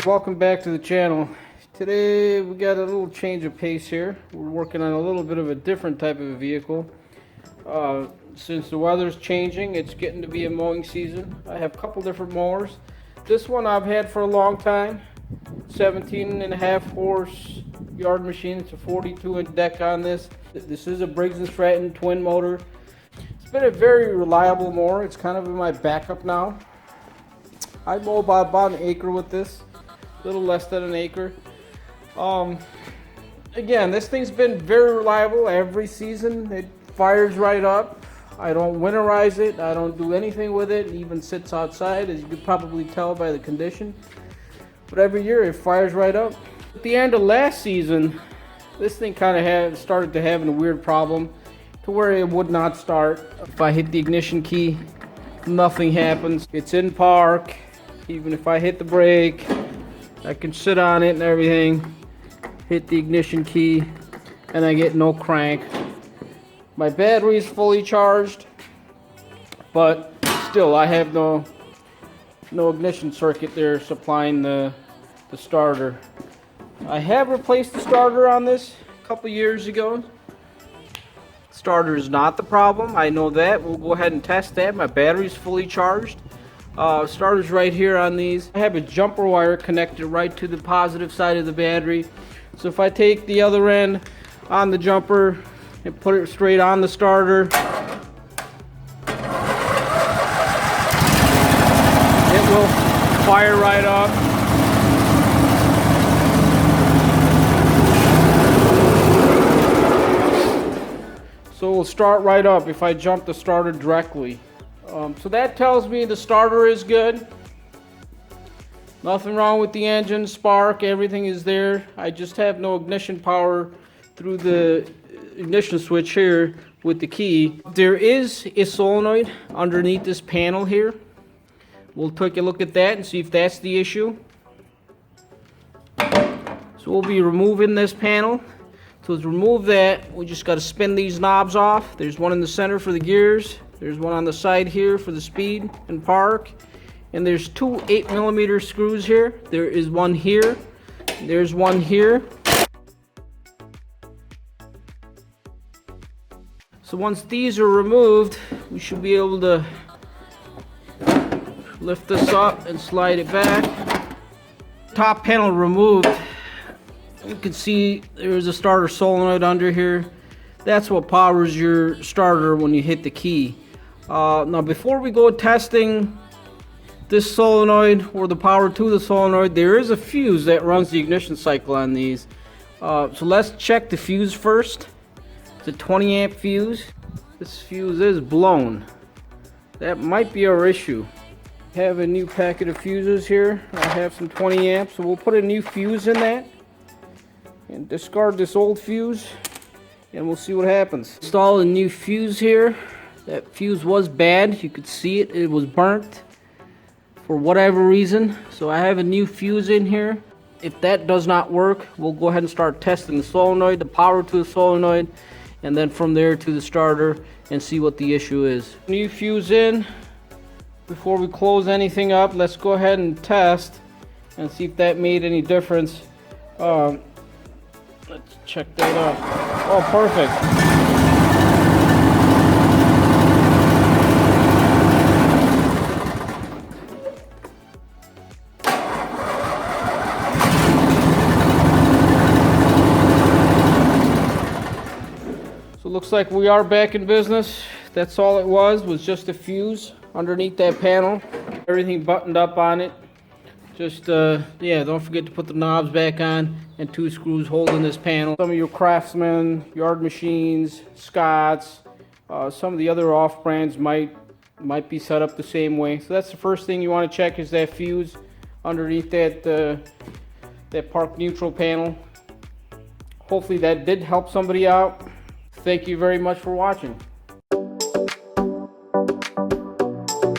Welcome back to the channel. Today we got a little change of pace here. We're working on a little bit of a different type of a vehicle. Since the weather's changing, it's getting to be a mowing season. I have a couple different mowers. This one I've had for a long time. 17.5 horse yard machine. It's a 42-inch deck on this. This is a Briggs & Stratton twin motor. It's been a very reliable mower. It's kind of in my backup now. I mow about an acre with this. A little less than an acre. Again, this thing's been very reliable every season. It fires right up. I don't winterize it. I don't do anything with it. It even sits outside, as you could probably tell by the condition. But every year it fires right up. At the end of last season, this thing kind of started to have a weird problem to where it would not start. If I hit the ignition key, nothing happens. It's in park. Even if I hit the brake, I can sit on it and everything, hit the ignition key, and I get no crank. My battery is fully charged, but still I have no ignition circuit there supplying the starter. I have replaced the starter on this a couple years ago. Starter is not the problem, I know that. We'll go ahead and test that. My battery is fully charged. Starter's right here on these. I have a jumper wire connected right to the positive side of the battery. So if I take the other end on the jumper and put it straight on the starter, it will fire right up. So it will start right up if I jump the starter directly. So that tells me the starter is good. Nothing wrong with the engine, spark, everything is there. I just have no ignition power through the ignition switch here with the key. There is a solenoid underneath this panel here. We'll take a look at that and see if that's the issue. So we'll be removing this panel. So to remove that, we just got to spin these knobs off. There's one in the center for the gears. There's one on the side here for the speed and park. And there's two 8mm screws here. There is one here. There's one here. So once these are removed, we should be able to lift this up and slide it back. Top panel removed. You can see there's a starter solenoid under here. That's what powers your starter when you hit the key. Now before we go testing this solenoid or the power to the solenoid, there is a fuse that runs the ignition cycle on these. So let's check the fuse first. It's a 20 amp fuse. This fuse is blown. That might be our issue. I have a new packet of fuses here. I have some 20 amps, so we'll put a new fuse in that and discard this old fuse, and we'll see what happens. Install a new fuse here. That fuse was bad. You could see it. It was burnt for whatever reason. So I have a new fuse in here. If that does not work, we'll go ahead and start testing the solenoid, the power to the solenoid, and then from there to the starter and see what the issue is. New fuse in. Before we close anything up, let's go ahead and test and see if that made any difference. Let's check that out. Oh, perfect. So it looks like we are back in business. That's all it was just a fuse underneath that panel. Everything buttoned up on it. Just, yeah, don't forget to put the knobs back on and two screws holding this panel. Some of your Craftsman, Yard Machines, Scott's, some of the other off brands might be set up the same way. So that's the first thing you want to check, is that fuse underneath that park neutral panel. Hopefully that did help somebody out. Thank you very much for watching.